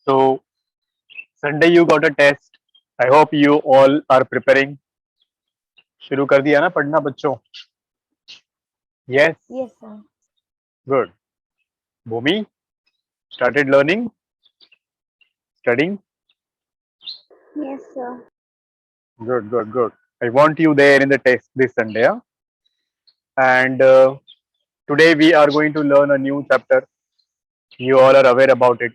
So Sunday you got a test. I hope you all are preparing. शुरू कर दिया ना पढ़ना बच्चों? Yes, Yes, sir. good. Bhumi started learning, studying. Yes, sir. Good, good, good. I want you there in the test this Sunday. Huh? And today we are going to learn a new chapter. You all are aware about it.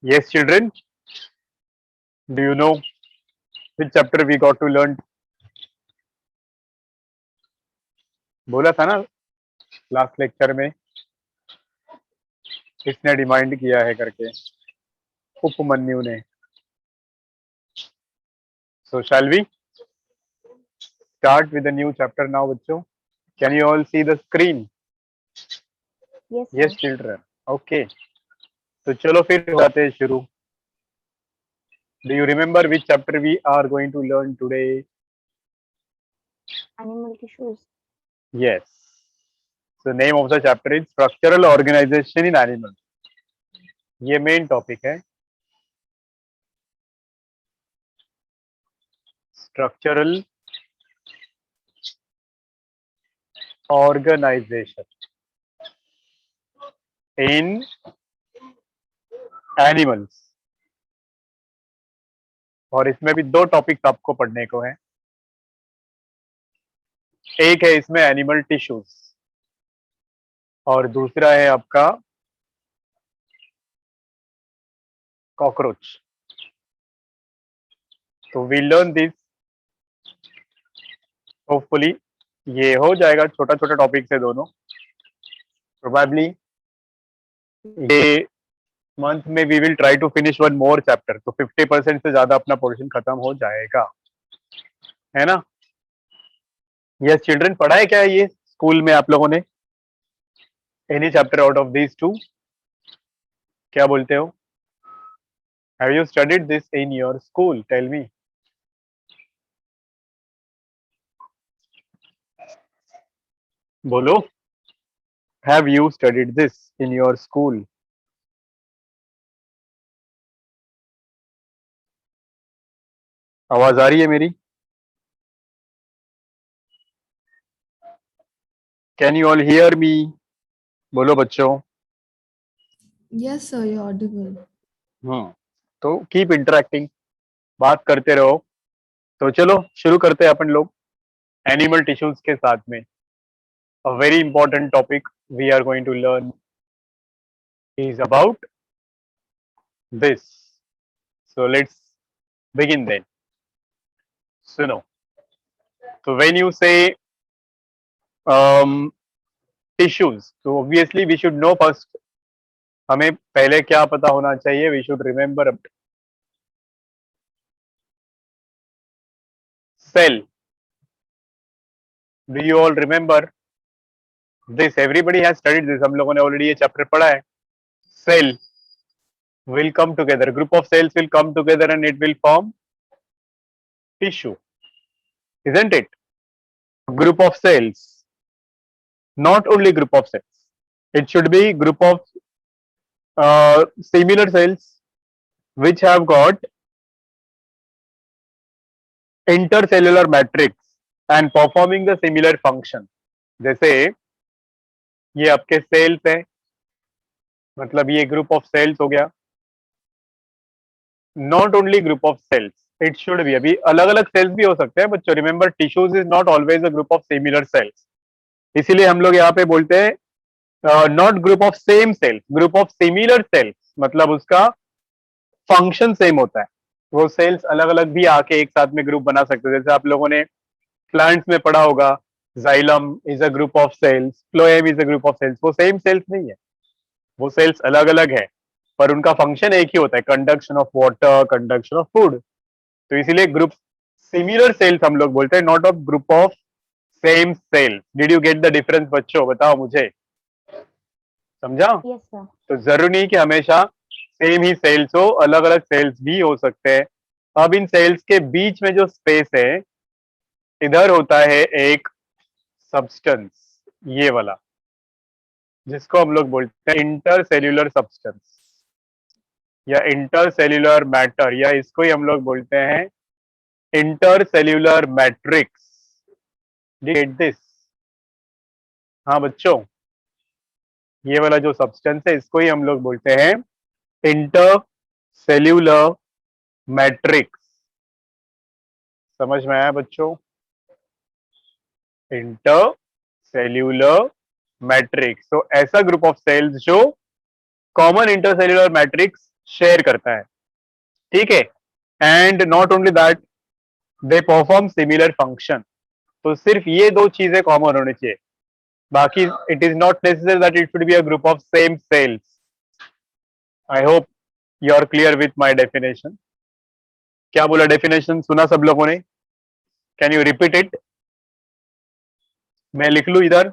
Yes, children. Do you know which chapter we got to learn? बोला था ना last lecture में, किसने demand किया है करके, उपमन्यु ने. So shall we start with the new chapter now, बच्चों? Can you all see the screen? Yes, Yes, sir. children. Okay. तो चलो फिर होते हैं शुरू. Do you remember which chapter we are going to learn today? Animal tissues. Yes. So name of the chapter is Structural Organization in Animals. ये main topic है. Structural Organization in Animals. और इसमें भी दो टॉपिक्स आपको पढ़ने को है. एक है इसमें एनिमल टिश्यूज और दूसरा है आपका कॉकरोच. तो वी लर्न दिस. होपफुली ये हो जाएगा. छोटा छोटा टॉपिक है दोनों. प्रोबेबली ये मंथ में we will try to finish one more chapter. तो 50% से ज्यादा अपना पोर्शन खत्म हो जाएगा, है ना? यस चिल्ड्रन, पढ़ा है क्या ये स्कूल में आप लोगों ने? Any chapter out of these two? क्या बोलते हो? Have you studied this in your school? Tell me. बोलो. Have you studied this in your school? आवाज आ रही है मेरी? Can you all hear me? बोलो बच्चों. Yes, sir, you're audible. तो कीप इंटरेक्टिंग, बात करते रहो. तो चलो शुरू करते हैं अपन लोग एनिमल टिश्यूज के साथ में. A very important topic we are going to learn is about this. So let's begin then. सुनो. तो व्हेन यू से टिश्यूज, तो obviously we should know first. हमें पहले क्या पता होना चाहिए? We should remember cell. Do you all remember this? Everybody has studied this. हम लोगों ने ऑलरेडी ये चैप्टर पढ़ा है. Cell will come together. Group of cells will come together and it will form tissue, isn't it? Group of cells, not only group of cells. It should be group of similar cells which have got intercellular matrix and performing the similar function. जैसे ये आपके sales है, मतलब ये group of cells हो गया. Not only group of cells, it should be. अभी अलग अलग सेल्स भी हो सकते हैं बच्चों. Remember tissues is not always a group of similar cells. इसीलिए हम लोग यहाँ पे बोलते हैं not group of same cells, group of similar cells. मतलब उसका फंक्शन सेम होता है. वो सेल्स अलग अलग भी आके एक साथ में ग्रुप बना सकते हैं. जैसे आप लोगों ने प्लांट्स में पढ़ा होगा, xylem is a group of cells, phloem is a group of cells. वो सेम सेल्स नहीं है, वो सेल्स अलग अलग है, पर उनका फंक्शन एक ही होता है, conduction of water, conduction of food. तो इसीलिए ग्रुप सिमिलर सेल्स हम लोग बोलते हैं, not of group of same cell. Did you get the difference बच्चों? बताओ मुझे. समझा? Yes, sir. तो जरूरी नहीं कि हमेशा सेम ही सेल्स हो, अलग अलग सेल्स भी हो सकते हैं. अब इन सेल्स के बीच में जो स्पेस है, इधर होता है एक सब्सटेंस, ये वाला, जिसको हम लोग बोलते हैं इंटरसेल्यूलर सब्सटेंस. या इंटरसेल्यूलर मैटर, या इसको ही हम लोग बोलते हैं इंटरसेल्यूलर मैट्रिक्स। Get this? हाँ बच्चों, ये वाला जो सब्सटेंस है इसको ही हम लोग बोलते हैं इंटरसेल्यूलर मैट्रिक्स। समझ में आया बच्चों? इंटरसेल्यूलर मैट्रिक्स, तो ऐसा ग्रुप ऑफ सेल्स जो कॉमन इंटरसेल्यूलर मैट्रिक्स शेयर करता है, ठीक है। And not only that, they perform similar function. तो सिर्फ ये दो चीजें कॉमन होनी चाहिए, बाकी it is not necessary that it should be a group of same cells. I hope you are clear with my definition. क्या बोला डेफिनेशन, सुना सब लोगों ने? Can you repeat it? मैं लिख लूं इधर?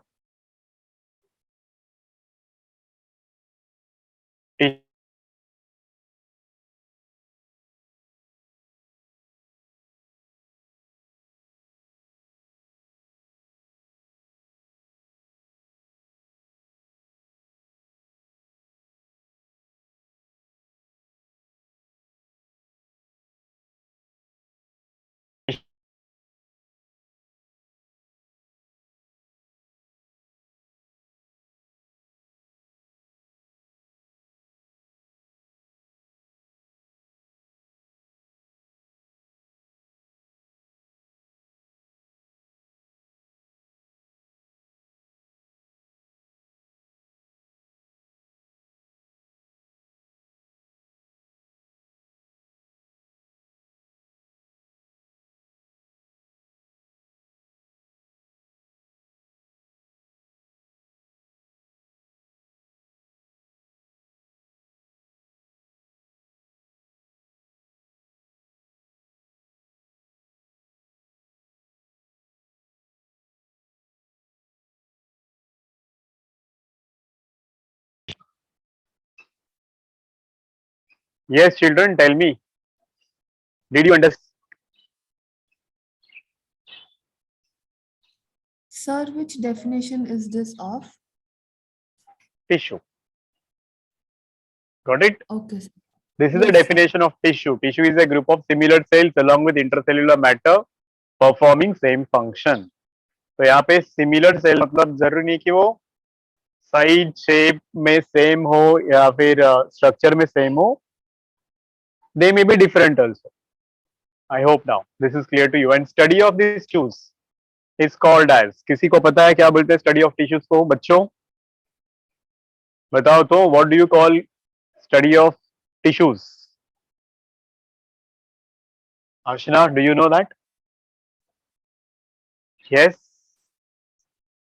Yes, children, tell me. Did you understand? Sir, which definition is this of? Tissue. Got it? Okay, sir. This is Yes, the sir. definition of tissue. Tissue is a group of similar cells along with intercellular matter performing same function. तो यहाँ पे similar cell मतलब जरूरी नहीं कि वो size shape में same हो या फिर स्ट्रक्चर में सेम हो, they may be different also. I hope now this is clear to you. And study of this tissues is called as, किसी को पता है क्या बोलते हैं स्टडी ऑफ टिश्यूज को? बच्चों बताओ तो, what do you call study of tissues? Aashna, do you know that? Yes.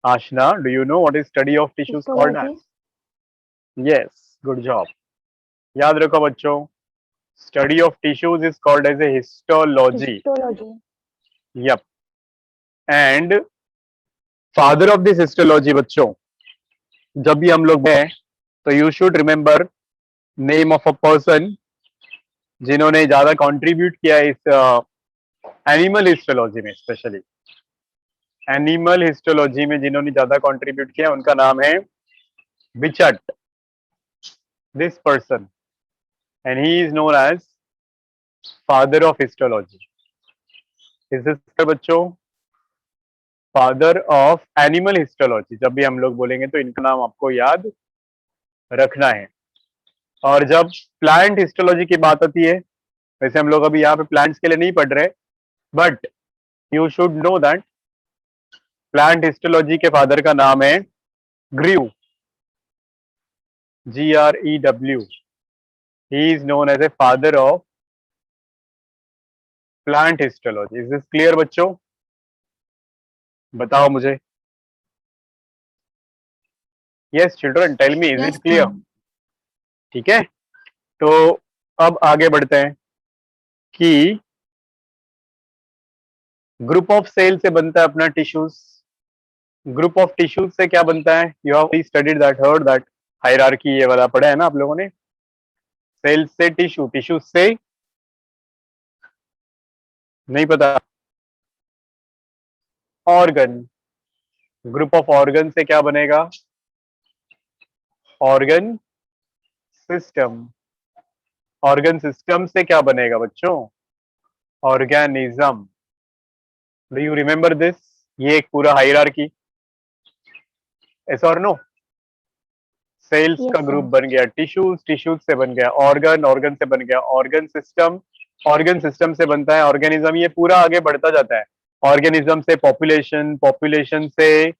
Ashna, do you know what is study of tissues called as? Histology. Yes, good job. याद रखो बच्चों, study of tissues is called as a histology. Histology. Yep. And father of this histology बच्चों, जब भी हम लोग हैं तो you should remember name of a person जिन्होंने ज्यादा contribute किया इस एनिमल हिस्टोलॉजी में, स्पेशली एनिमल हिस्टोलॉजी में जिन्होंने ज्यादा कंट्रीब्यूट किया उनका नाम है Bichat, this person, and he is known as father of histology. Is this बच्चों फादर ऑफ एनिमल हिस्टोलॉजी? जब भी हम लोग बोलेंगे तो इनका नाम आपको याद रखना है। और जब प्लांट हिस्टोलॉजी की बात आती है, वैसे हम लोग अभी यहाँ पे प्लांट्स के लिए नहीं पढ़ रहे, but you should know that plant histology के फादर का नाम है Grew, GREW। He is known as a father of plant histology. Is this clear बच्चों? बताओ मुझे। Yes children, tell me, is Yes, this clear? sir. ठीक है, तो अब आगे बढ़ते हैं कि ग्रुप ऑफ सेल से बनता है अपना टिश्यूज। ग्रुप ऑफ टिश्यूज से क्या बनता है? You have studied that, heard that hierarchy, ये वाला पढ़ा है ना आप लोगों ने। सेल से टिश्यू, टिश्यू से नहीं पता, ऑर्गन। ग्रुप ऑफ ऑर्गन से क्या बनेगा? Organ system. ऑर्गन सिस्टम से क्या बनेगा बच्चों? Organism. Do you remember this? ये एक पूरा हायरार्की, यस और नो? सेल्स Yes, का ग्रुप sir. बन गया, टिश्यूज, टिश्यूज से बन गया ऑर्गन, ऑर्गन से बन गया ऑर्गन सिस्टम, ऑर्गन सिस्टम से बनता है ऑर्गेनिज्म। ये पूरा आगे बढ़ता जाता है। ऑर्गेनिज्म से पॉपुलेशन, पॉपुलेशन से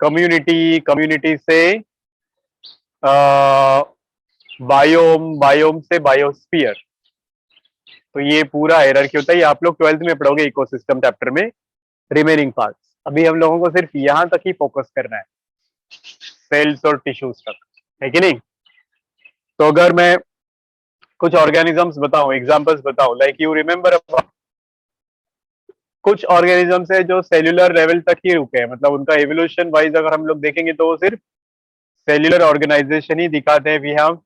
कम्युनिटी, कम्युनिटी से बायोम, बायोम से बायोस्फीयर। तो ये पूरा हायरार्की होता है। ये आप लोग 12th में पढ़ोगे इकोसिस्टम चैप्टर में, रिमेनिंग पार्ट्स। अभी हम लोगों को सिर्फ यहां तक ही फोकस करना है, सेल्स और टिश्यूज तक, है कि नहीं? तो अगर मैं कुछ ऑर्गेनिजम्स बताऊं, एग्जांपल्स बताऊं, लाइक यू रिमेम्बर, कुछ ऑर्गेनिजम्स है जो सेल्यूलर लेवल तक ही रुके हैं, मतलब उनका एवोल्यूशन वाइज अगर हम लोग देखेंगे तो वो सिर्फ सेल्यूलर ऑर्गेनाइजेशन ही दिखाते हैं। We have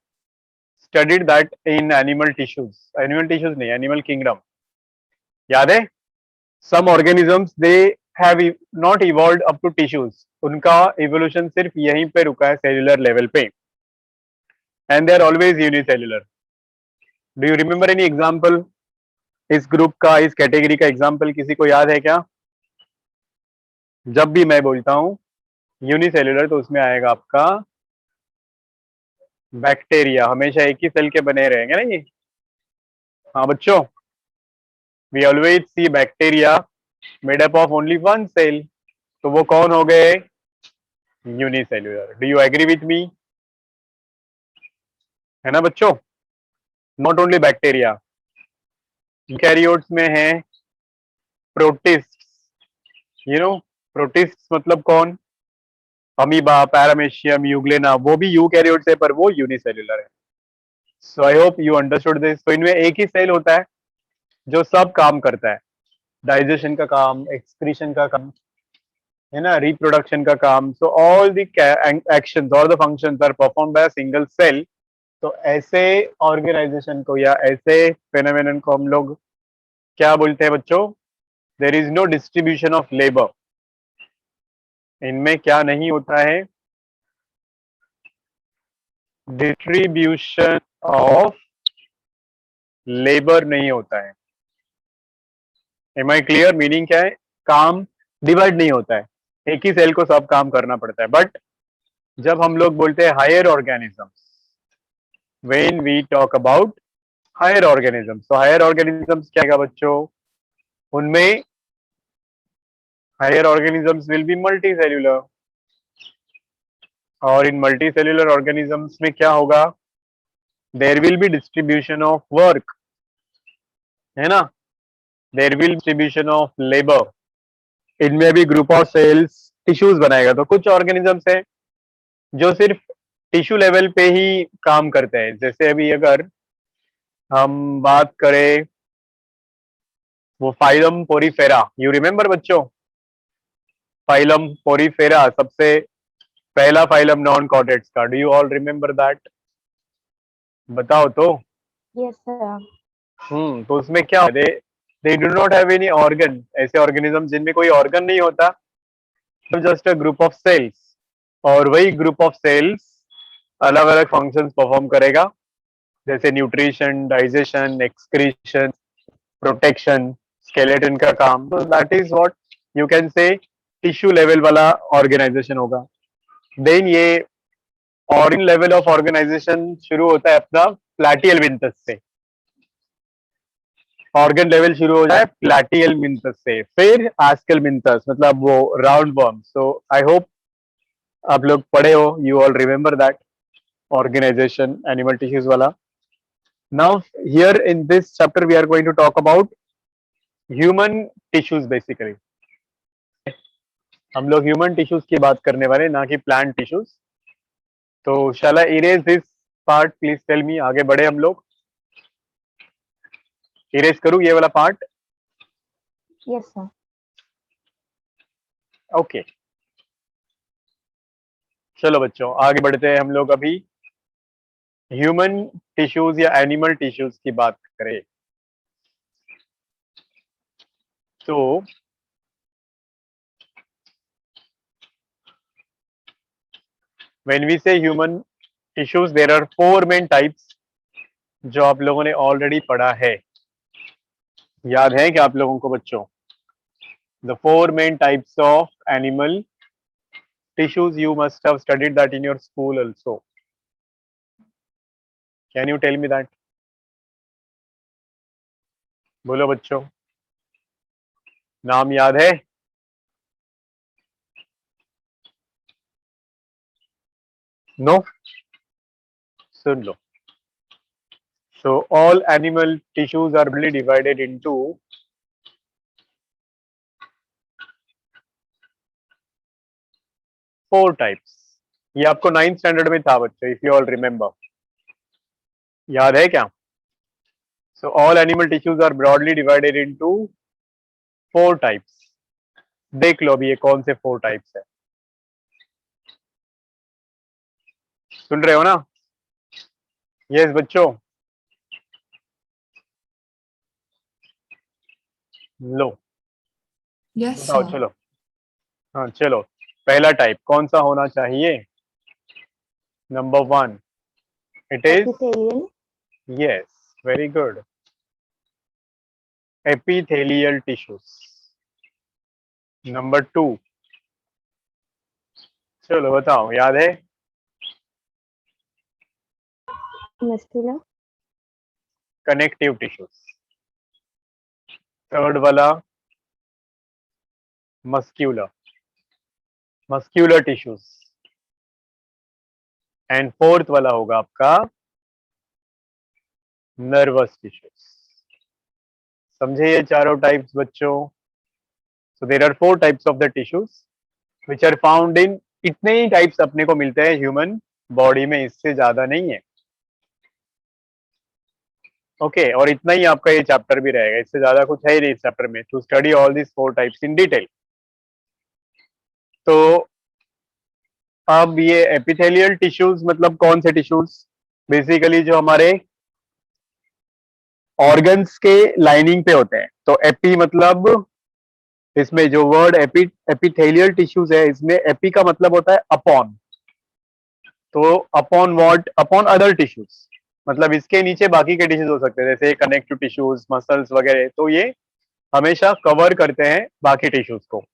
studied that in animal tissues, animal tissues नहीं, एनिमल किंगडम, याद है? Some organisms they have not evolved up to tissues, उनका इवोल्यूशन सिर्फ यहीं पे रुका है सेल्यूलर लेवल पे, and they are always unicellular. Do you remember any example इस ग्रुप का, इस कैटेगरी का एग्जांपल किसी को याद है क्या? जब भी मैं बोलता हूं यूनिसेल्यूलर तो उसमें आएगा आपका बैक्टीरिया, हमेशा एक ही सेल के बने रहेंगे ना ये। हाँ बच्चों, we always see bacteria made up of only one cell, तो वो कौन हो गए? Unicellular. Do you agree with me? है ना बच्चों? नॉट ओनली बैक्टीरिया, यूकैरियोट्स में है प्रोटिस्ट, यू नो प्रोटिस्ट मतलब कौन? अमीबा, पैरामेशियम, यूग्लेना, वो भी यूकैरियोट्स है पर वो यूनिसेल्यूलर है। So I hope you understood this. तो इनमें एक ही सेल होता है जो सब काम करता है, डाइजेशन का काम, एक्सक्रीशन का काम, है ना, रिप्रोडक्शन का काम। सो ऑल द एक्शंस और the functions are performed by a single cell. तो ऐसे ऑर्गेनाइजेशन को या ऐसे फेनोमेनन को हम लोग क्या बोलते हैं बच्चों? There is no distribution of labour. इनमें क्या नहीं होता है? डिस्ट्रीब्यूशन ऑफ लेबर नहीं होता है। M I clear? मीनिंग क्या है? काम डिवाइड नहीं होता है, एक ही सेल को सब काम करना पड़ता है। बट जब हम लोग बोलते हैं higher organisms, when we talk about higher organisms, तो हायर ऑर्गेनिजम्स क्या है बच्चों? उनमें higher organisms will be multicellular, और इन मल्टी सेल्यूलर ऑर्गेनिजम्स में क्या होगा? There will be distribution of work, है ना, there will distribution of labour. इनमें भी ग्रुप ऑफ सेल्स टिश्यूज बनाएगा। तो कुछ ऑर्गेनिजम्स है जो सिर्फ टिश्यू लेवल पे ही काम करते हैं। जैसे अभी अगर हम बात करें वो फाइलम पोरीफेरा, यू रिमेम्बर बच्चों? फाइलम पोरीफेरा सबसे पहला फाइलम नॉन कॉर्डेट्स का, do you all remember that? बताओ तो। Yes, sir. तो उसमें क्या है? They do not have any organ. ऐसे ऑर्गेनिज्म जिनमें कोई ऑर्गन नहीं होता, तो just a group of cells, और वही ग्रुप ऑफ सेल्स अलग अलग फंक्शंस परफॉर्म करेगा, जैसे nutrition, digestion, excretion, protection, skeleton का काम। तो that is what you can say tissue level वाला ऑर्गेनाइजेशन होगा। देन ये ऑर्गन लेवल ऑफ ऑर्गेनाइजेशन शुरू होता है अपना प्लैटियल विंटस से। ऑर्गन लेवल शुरू हो जाए प्लैटियल मिंथस से, फिर आस्कल मिंथस, मतलब वो round worm. So I hope आप लोग पढ़े हो, you all remember that organisation animal tissues वाला। Now here in this chapter we are going to talk about human tissues basically. हम लोग ह्यूमन टिश्यूज की बात करने वाले, ना कि प्लांट टिश्यूज। तो shall I erase this part? Please tell me. आगे बढ़े हम लोग, इरेज करूं ये वाला पार्ट? Yes, sir. ओके, चलो बच्चों आगे बढ़ते हैं हम लोग। अभी ह्यूमन टिश्यूज या एनिमल टिश्यूज की बात करें तो when we say human tissues, there are four main types. जो आप लोगों ने ऑलरेडी पढ़ा है, याद है क्या आप लोगों को बच्चों? The four main types of animal tissues, you must have studied that in your school also. Can you tell me that? बोलो बच्चों, नाम याद है? No? Soon low. So all animal tissues are really divided into four types. ये आपको 9th standard में था बच्चों, if you all remember. याद है क्या? So all animal tissues are broadly divided into four types. देख लो अभी ये कौन से फोर टाइप्स है. सुन रहे हो ना? यस बच्चों, लो Yes, बताओ sir. चलो. हाँ चलो, पहला टाइप कौन सा होना चाहिए? Number 1, it is, Epithelial. yes, very good, epithelial tissues. Number 2, चलो बताओ, याद है? Muscular. Connective tissues. थर्ड वाला muscular, muscular tissues. And fourth वाला होगा आपका नर्वस टिश्यूज. समझे ये चारों टाइप्स बच्चों? So there are four types of the tissues which are found in, इतने ही टाइप्स अपने को मिलते हैं ह्यूमन बॉडी में, इससे ज्यादा नहीं है. ओके और इतना ही आपका ये चैप्टर भी रहेगा, इससे ज्यादा कुछ है ही नहीं इस चैप्टर में, to study all this four types in detail. तो अब ये एपिथेलियल टिश्यूज मतलब कौन से टिश्यूज? बेसिकली जो हमारे ऑर्गन्स के लाइनिंग पे होते हैं. तो एपी मतलब, इसमें जो वर्ड एपिथेलियल टिश्यूज है, इसमें एपी का मतलब होता है अपॉन. तो upon what? Upon other tissues, मतलब इसके नीचे बाकी के टिश्यूज हो सकते हैं, जैसे कनेक्टिव टिश्यूज, मसल्स वगैरह. तो ये हमेशा कवर करते हैं बाकी टिश्यूज को,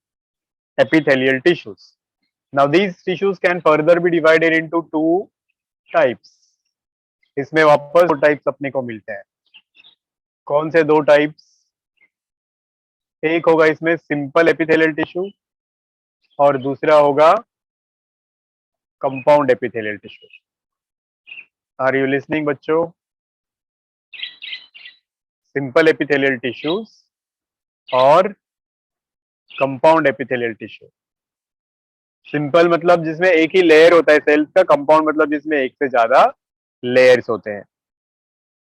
epithelial tissues. Now these tissues can further be divided into two types. इसमें वापस दो टाइप्स अपने को मिलते हैं. कौन से दो टाइप्स? एक होगा इसमें सिंपल एपिथेलियल टिश्यू और दूसरा होगा compound epithelial tissue. Are you listening बच्चों? सिंपल एपिथेलियल टिश्यूज और कंपाउंड एपिथेलियल टिश्यू. सिंपल मतलब जिसमें एक ही लेयर होता है सेल्स का, कंपाउंड मतलब जिसमें एक से ज्यादा लेयर्स होते हैं.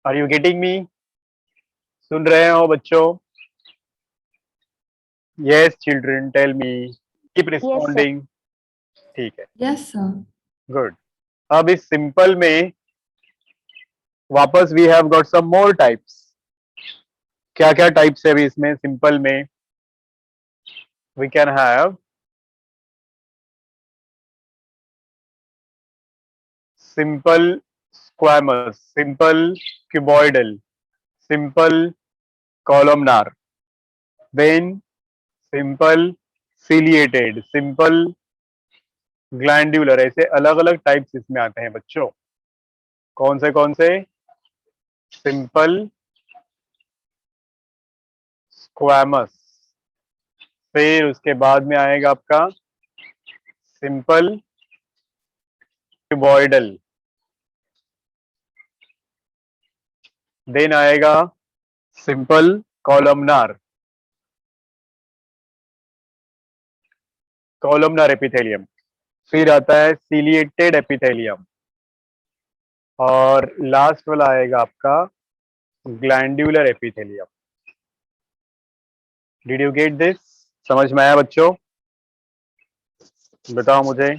Are you getting me? सुन रहे हो बच्चों? Yes children, tell me, keep responding. ठीक है, Yes, sir. गुड. अब इस सिंपल में वापस we have got some more types. क्या क्या टाइप्स है अभी इसमें सिंपल में? We can have simple squamous, simple cuboidal, simple columnar, then simple ciliated, simple glandular. ऐसे अलग अलग टाइप्स इसमें आते हैं बच्चों. कौन से? सिंपल स्क्वैमस, फिर उसके बाद में आएगा आपका सिंपल क्यूबॉइडल, देन आएगा सिंपल कॉलमनार, कॉलमनार एपिथेलियम, फिर आता है सिलिएटेड एपिथेलियम और लास्ट वाला आएगा आपका glandular epithelium. Did you get this? समझ में आया बच्चों? बताओ मुझे.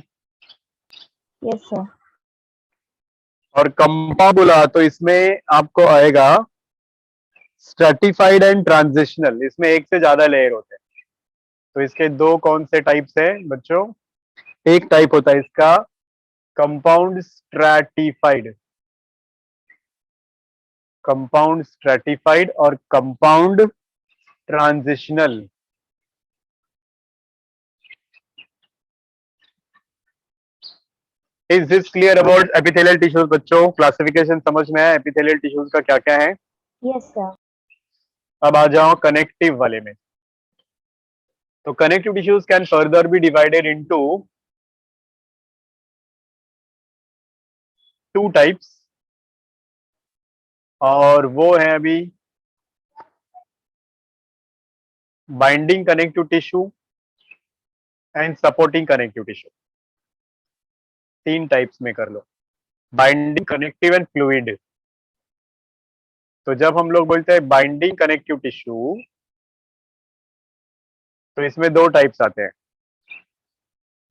Yes, sir. और कंपाबुला तो इसमें आपको आएगा स्ट्रैटिफाइड एंड ट्रांजिशनल. इसमें एक से ज्यादा लेयर होते हैं. तो इसके दो कौन से टाइप्स है बच्चों? एक टाइप होता है इसका कंपाउंड स्ट्रैटिफाइड, कंपाउंड स्ट्रेटिफाइड और compound transitional. Is this clear about epithelial tissues बच्चों? क्लासिफिकेशन समझ में आया एपिथेलियल टिश्यूज का क्या क्या है? Yes, sir. अब आ जाओ कनेक्टिव वाले में। तो connective tissues can further be divided into two types, और वो है अभी binding connective tissue and supporting connective tissue. तीन टाइप्स में कर लो, बाइंडिंग, कनेक्टिव एंड फ्लूइड। तो जब हम लोग बोलते हैं बाइंडिंग कनेक्टिव टिश्यू, तो इसमें दो टाइप्स आते हैं।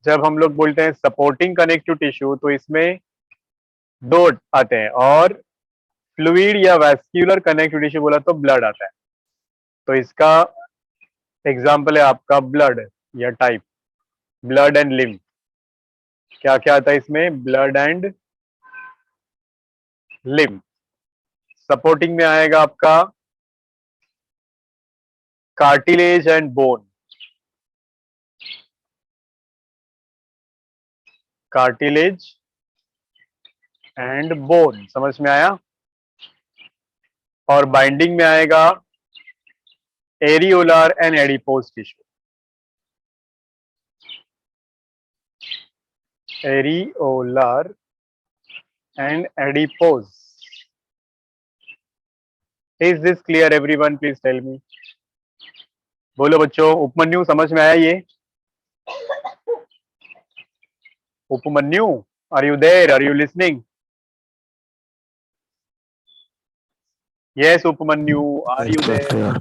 जब हम लोग बोलते हैं सपोर्टिंग कनेक्टिव टिश्यू, तो इसमें दो आते हैं, और फ्लूइड या वैस्क्यूलर कनेक्टिव टिश्यू बोला तो ब्लड आता है। तो इसका एग्जाम्पल है आपका ब्लड या टाइप, ब्लड एंड लिम्फ। क्या क्या आता है इसमें? Blood and lymph. सपोर्टिंग में आएगा आपका cartilage and bone, cartilage and bone, समझ में आया? और बाइंडिंग में आएगा areolar and adipose tissue, areolar and adipose. Is this clear everyone? Please tell me. बोलो बच्चों, उपमन्यु समझ में आया ये? Upamanyu, are you there? Are you listening? Yes Upamanyu, are you there?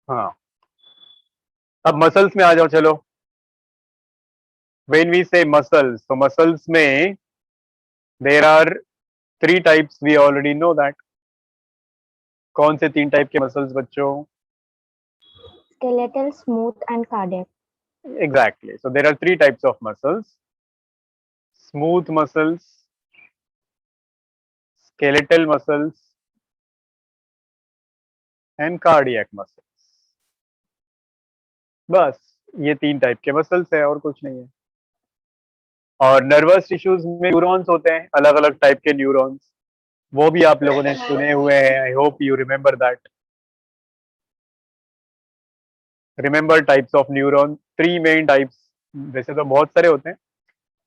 हाँ, अब मसल्स में आ जाओ चलो। व्हेन वी से मसल्स, तो मसल्स में there are three types, we already know that. कौन से तीन टाइप के मसल्स बच्चों? Skeletal, smooth, and cardiac. Exactly. So there are three types of muscles: smooth muscles, skeletal muscles, and cardiac muscles. बस ये तीन टाइप के मसल्स है और कुछ नहीं है। और नर्वस टिश्यूज में न्यूरॉन्स होते हैं, अलग अलग टाइप के न्यूरॉन्स, वो भी आप लोगों ने सुने हुए हैं। आई hope you remember that. Remember types of neuron, three main types. वैसे तो बहुत सारे होते हैं,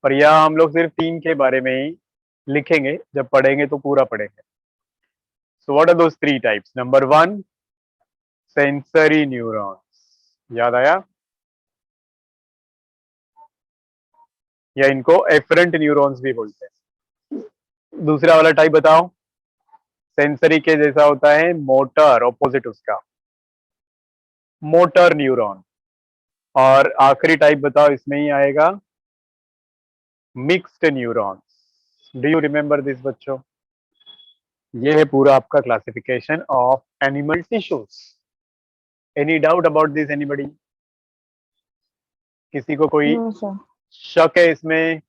पर यहाँ हम लोग सिर्फ तीन के बारे में ही लिखेंगे, जब पढ़ेंगे तो पूरा पढ़ेंगे। So what are those three types? Number one, sensory neurons, याद आया? या इनको एफरेंट न्यूरॉन्स भी बोलते हैं। दूसरा वाला टाइप बताओ। सेंसरी के जैसा होता है, मोटर, ऑपोजिट उसका, मोटर न्यूरॉन। और आखिरी टाइप बताओ, इसमें ही आएगा mixed neurons. Do you remember this बच्चों? ये है पूरा आपका classification of animal tissues. Any doubt about this anybody? किसी को कोई No, sir. शक है इसमें,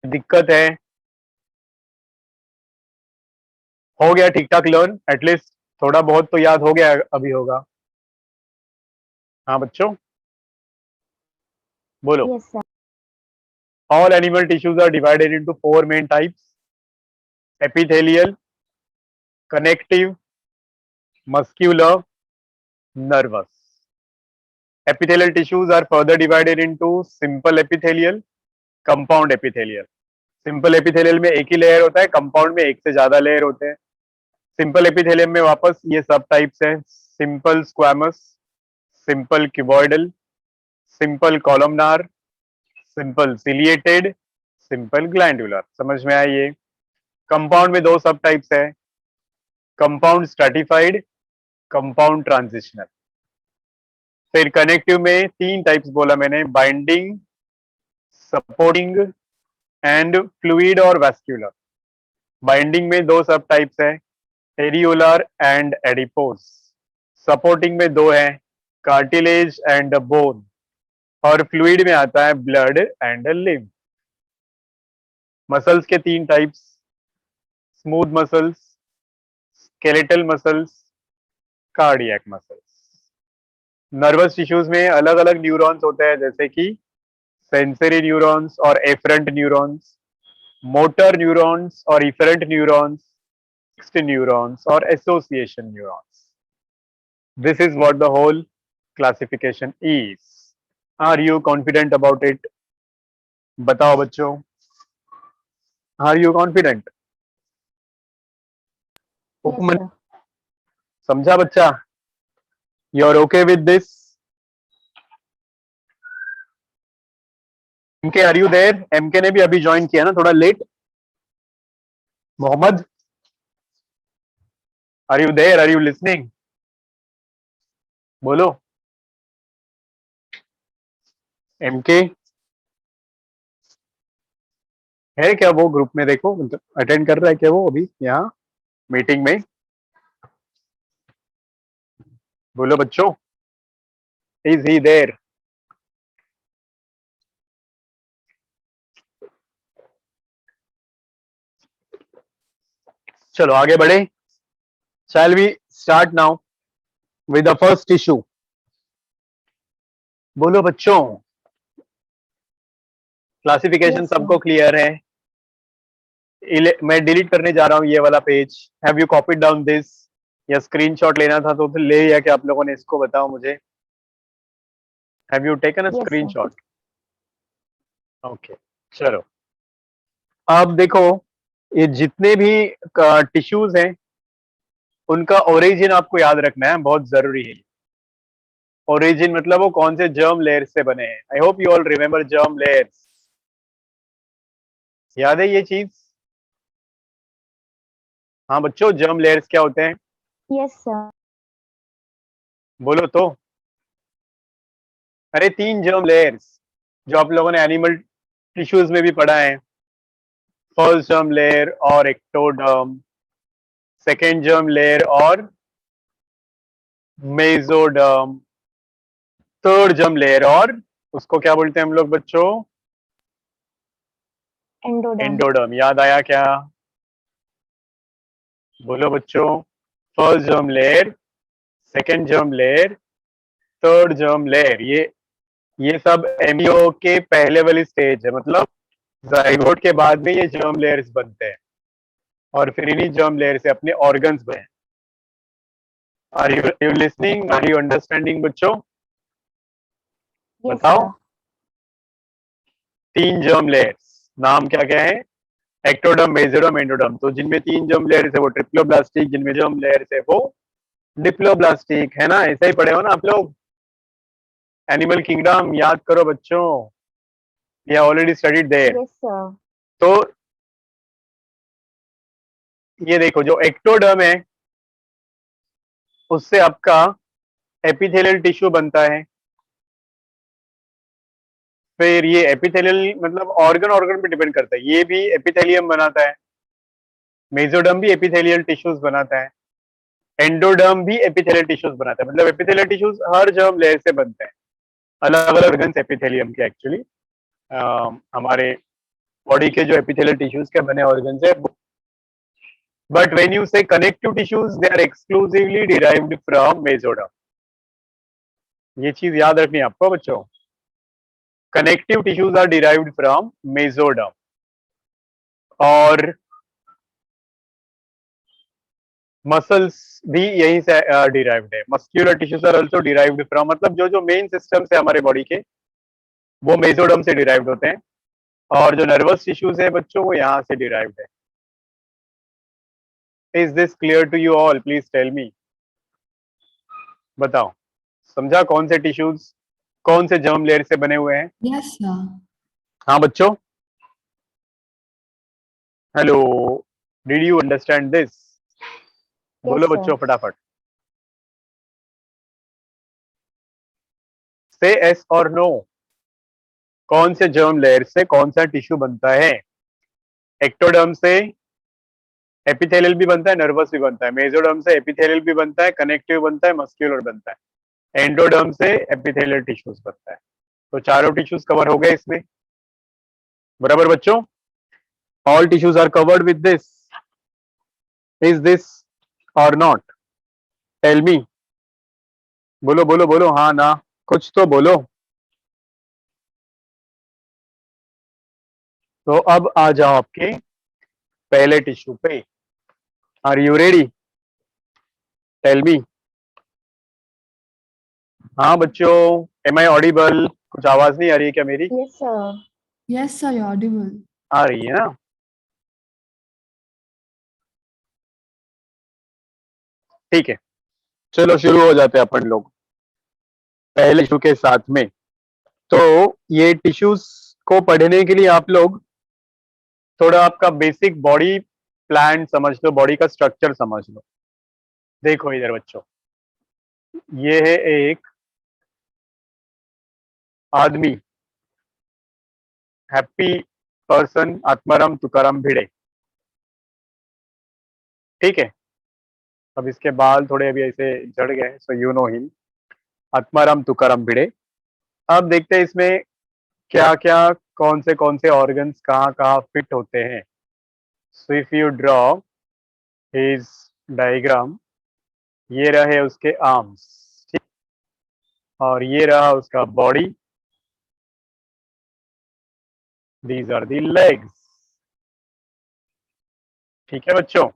दिक्कत है? हो गया ठीक ठाक लर्न? एटलीस्ट थोड़ा बहुत तो याद हो गया अभी होगा। हाँ बच्चों बोलो। Yes, sir. All animal tissues are divided into four main types: epithelial, connective, muscular, nervous. Epithelial tissues are further divided into simple epithelial, compound epithelial. Simple epithelial में एक ही लेयर होता है, कंपाउंड में एक से ज्यादा लेयर होते हैं। सिंपल एपिथेलियम में वापस ये सब टाइप्स हैं: simple squamous, simple cuboidal, simple columnar, simple ciliated, simple glandular. समझ में आया ये? कंपाउंड में दो सब टाइप्स है, कंपाउंड स्ट्रैटिफाइड, कंपाउंड ट्रांजिशनल। फिर कनेक्टिव में तीन टाइप्स बोला मैंने, बाइंडिंग, सपोर्टिंग एंड फ्लूइड और वैस्क्यूलर। बाइंडिंग में दो सब टाइप्स है, एरियोलर एंड एडिपोज। सपोर्टिंग में दो है, कार्टिलेज एंड बोन। और फ्लूइड में आता है ब्लड एंड लिम्फ। मसल्स के तीन types: smooth muscles, skeletal muscles, cardiac muscles. Nervous tissues में अलग अलग न्यूरॉन्स होते हैं, जैसे कि सेंसरी न्यूरॉन्स और एफरेंट न्यूरॉन्स, मोटर न्यूरॉन्स और इफरेंट न्यूरॉन्स, मिक्स्ड न्यूरॉन्स और association neurons. This is what the whole classification is. Are you confident about it? बताओ बच्चों, are you confident? Yes, Upaman sir. समझा बच्चा? You are okay with this? MK, are you there? MK ने भी अभी join किया ना, थोड़ा late. Mohammad, are you there? Are you listening? बोलो. एमके है क्या वो ग्रुप में? देखो, अटेंड कर रहा है क्या वो अभी यहाँ मीटिंग में? बोलो बच्चों, इज ही देयर? चलो आगे बढ़े. Shall we start now with the first issue? बोलो बच्चों, क्लासिफिकेशन Yes, sir. सबको क्लियर है? मैं डिलीट करने जा रहा हूँ ये वाला page. Have you copied down this? या स्क्रीनशॉट लेना था तो फिर ले लिया क्या आप लोगों ने? इसको बताओ मुझे. Have you taken a Yes, sir. Screenshot? Okay, चलो. अब देखो, ये जितने भी टिश्यूज हैं उनका ओरिजिन आपको याद रखना है, बहुत जरूरी है. ओरिजिन मतलब वो कौन से जर्म लेयर से बने हैं. आई hope you all remember germ layers. याद है ये चीज? हाँ बच्चों, जर्म लेयर्स क्या होते हैं? Yes, sir. बोलो तो. अरे 3 जर्म लेयर्स जो आप लोगों ने एनिमल टिश्यूज में भी पढ़ा है. फर्स्ट जर्म लेयर और एक्टोडर्म, सेकेंड जर्म लेयर और मेसोडर्म, थर्ड जर्म लेयर और उसको क्या बोलते हैं हम लोग बच्चों? Endoderm. एंडोडर्म. याद आया क्या? बोलो बच्चों. First germ layer, second germ layer, third germ layer. ये सब एम्ब्रियो के पहले वाली स्टेज है, मतलब जाइगोट के बाद में ये जर्म लेयर्स बनते हैं और फिर इन्हीं जर्म लेयर से अपने ऑर्गन्स बने. Are you listening? Are you understanding बच्चों? Yes, बताओ. sir. 3 जर्म लेयर्स, नाम क्या क्या है? Ectoderm, mesoderm, endoderm. तो जिनमें 3 जर्म लेयर्स है वो ट्रिप्लोब्लास्टिक, जिनमें जर्म लेयर्स है वो डिप्लोब्लास्टिक. है ना? ऐसा ही पढ़े हो ना आप लोग? एनिमल किंगडम याद करो बच्चों. We have already studied there. Yes, sir. तो ये देखो, जो एक्टोडर्म है उससे आपका एपिथेलियल टिश्यू बनता है. फिर ये एपिथेलियल मतलब ऑर्गन ऑर्गन पे डिपेंड करता है. ये भी एपिथेलियम बनाता है. मेसोडर्म भी एपिथेलियल टिश्यूज बनाता है. एंडोडर्म भी एपिथेलियल टिश्यूज बनाता है. मतलब एपिथेलियल टिश्यूज हर जर्म लेयर से बनते हैं. अलग अलग ऑर्गन्स एपिथेलियम के एक्चुअली हमारे बॉडी के जो एपिथेलियल टिश्यूज के बने ऑर्गन्स है. But when you say connective tissues, they are exclusively derived from mesoderm. ये चीज याद रखनी है आपको बच्चों. Connective tissues are derived from mesoderm. और मसल्स भी यहीं से डिराइव्ड है. Muscular tissues are also derived from, मतलब जो जो मेन सिस्टम्स है हमारे बॉडी के वो मेसोडर्म से डिराइव्ड होते हैं. और जो नर्वस टिश्यूज है बच्चों वो यहाँ से डिराइव्ड है. Is this clear to you all? Please tell me. बताओ, समझा कौन से टिश्यूज कौन से जर्म लेयर से बने हुए हैं? Yes, sir. हाँ बच्चों, hello, did you understand this? बोलो sir. बच्चों फटाफट. से एस और नो. कौन से जर्म लेयर से कौन सा टिश्यू बनता है? एक्टोडर्म से एपिथेलियल भी बनता है, नर्वस भी बनता है. मेसोडर्म से एपिथेलियल भी बनता है, कनेक्टिव बनता है, मस्क्यूलर बनता है. एंडोडर्म से एपिथेलियल टिश्यूज बनता है. तो चारों टिश्यूज कवर हो गए इसमें. बराबर बच्चों? All tissues are covered with this. Is this और नॉट? टेल मी, बोलो बोलो बोलो, हाँ ना, कुछ तो बोलो। तो अब आ जाओ आपके पहले टिश्यू पे। Are you ready? Tell me. हाँ बच्चों, एम आई ऑडिबल? कुछ आवाज नहीं आ रही है क्या मेरी? Yes, sir. Yes, sir, you're audible. आ रही है ना? ठीक है, चलो शुरू हो जाते हैं अपन लोग पहले टिश्यू के साथ में। तो ये टिश्यूज को पढ़ने के लिए आप लोग थोड़ा आपका बेसिक बॉडी प्लान समझ लो, बॉडी का स्ट्रक्चर समझ लो। देखो इधर बच्चों, ये है एक आदमी, हैप्पी पर्सन, आत्माराम तुकाराम भिड़े। ठीक है, अब इसके बाल थोड़े अभी ऐसे झड़ गए, so you know him, Atmaram Tukaram Bhide. अब देखते हैं इसमें क्या क्या, कौन से ऑर्गन्स कहाँ कहाँ फिट होते हैं। So if you draw his diagram, ये रहे उसके आर्म्स, ठीक, और ये रहा उसका body, these are the legs. ठीक है बच्चों,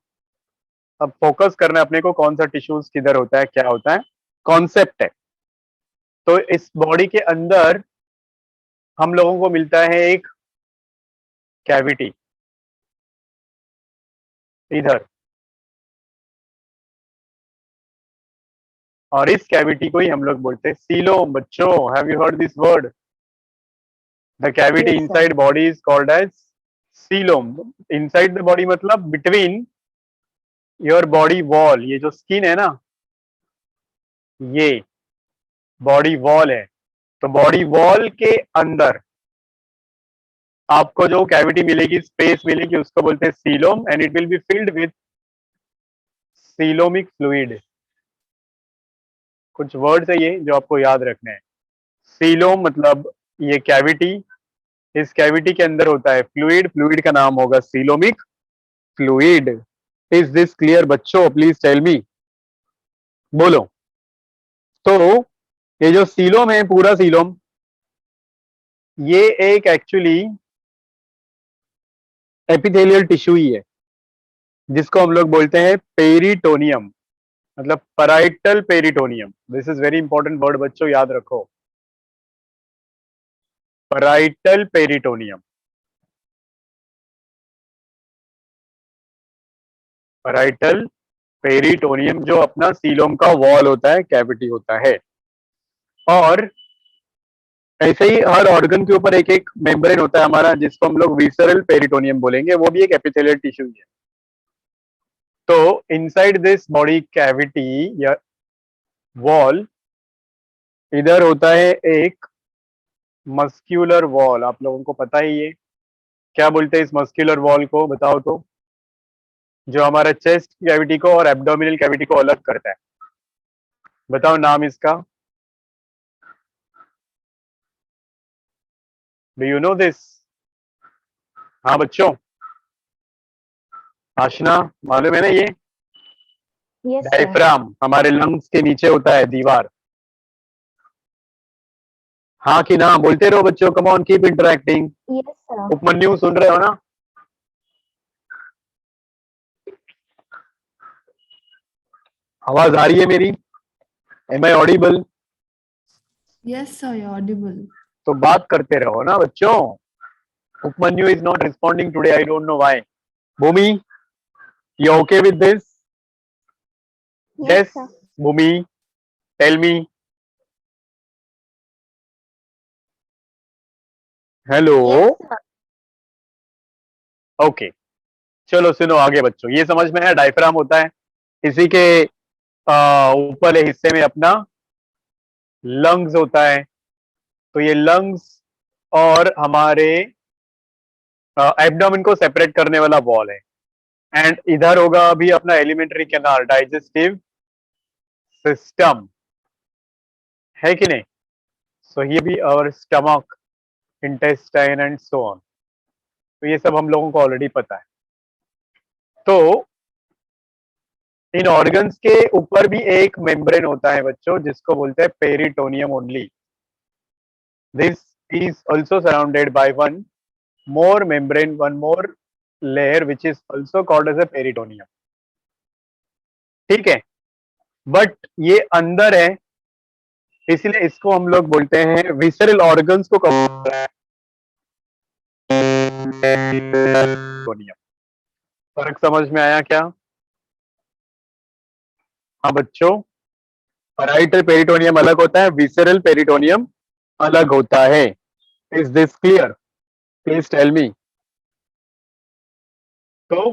अब फोकस करना है अपने को, कौन सा टिश्यूज किधर होता है, क्या होता है, कॉन्सेप्ट है। तो इस बॉडी के अंदर हम लोगों को मिलता है एक कैविटी, इधर, और इस कैविटी को ही हम लोग बोलते हैं सीलोम। बच्चों, have you heard this word? The cavity Yes, sir. Inside body is called as coelom. Inside the body मतलब बिटवीन योर बॉडी वॉल, ये जो स्किन है ना, ये बॉडी वॉल है। तो बॉडी वॉल के अंदर आपको जो कैविटी मिलेगी, स्पेस मिलेगी, उसको बोलते हैं coelom, and it will be filled with coelomic fluid. कुछ वर्ड्स है ये जो आपको याद रखने हैं। सीलोम मतलब ये कैविटी, इस कैविटी के अंदर होता है फ्लूइड, फ्लूइड का नाम होगा coelomic fluid. Is this clear बच्चों? प्लीज टेल मी, बोलो। तो ये जो सीलोम है, पूरा सीलोम, ये एक एक्चुअली एपिथेलियल टिश्यू ही है, जिसको हम लोग बोलते हैं पेरिटोनियम, मतलब parietal peritoneum. This is very important word बच्चों, याद रखो, पराइटल पेरिटोनियम। पराइटल पेरिटोनियम जो अपना सीलोम का वॉल होता है, कैविटी होता है। और ऐसे ही हर ऑर्गन के ऊपर एक एक मेम्ब्रेन होता है हमारा, जिसको हम लोग विसरल पेरिटोनियम बोलेंगे, वो भी एक एपिथेलियल टिश्यू है। तो इनसाइड दिस बॉडी कैविटी या वॉल, इधर होता है एक मस्क्यूलर वॉल। आप लोगों को पता ही है, क्या बोलते हैं इस मस्क्यूलर वॉल को, बताओ तो? जो हमारा चेस्ट कैविटी को और एब्डोमिनल कैविटी को अलग करता है, बताओ नाम इसका। Do you know this? हाँ बच्चों, आशना, मालूम है ना ये? Yes, sir. डायफ्राम हमारे लंग्स के नीचे होता है, दीवार। हाँ कि ना, बोलते रहो बच्चों, come on, keep interacting. Yes, sir. Upmanyu सुन रहे हो ना? आवाज आ रही है मेरी? Am I audible? Yes, sir, you're audible. तो बात करते रहो ना बच्चों। Upamanyu is not responding today, I don't know why. Bhoomi, you okay with this? Yes, yes sir. Bhoomi, tell me. Hello, Yes, sir. Okay, चलो सुनो आगे बच्चों, ये समझ में है डायफ्राम होता है, इसी के ऊपर हिस्से में अपना लंग्स होता है। तो ये लंग्स और हमारे एब्डोमेन को सेपरेट करने वाला वॉल है। एंड इधर होगा अभी अपना एलिमेंट्री कैनाल, डाइजेस्टिव सिस्टम, है कि नहीं? सो ये भी और stomach, intestine and so on. तो ये सब हम लोगों को ऑलरेडी पता है। तो इन ऑर्गन्स के ऊपर भी एक मेम्ब्रेन होता है बच्चों, जिसको बोलते हैं peritoneum only. This is also surrounded by one more membrane, one more layer which is also called as a peritoneum. ठीक है, बट ये अंदर है, इसलिए इसको हम लोग बोलते हैं विसरल ऑर्गन्स को पेरिटोनियम. फर्क समझ में आया क्या? हाँ बच्चों, पैराइटल पेरिटोनियम अलग होता है, विसरल पेरिटोनियम अलग होता है. Is this clear? Please tell me. तो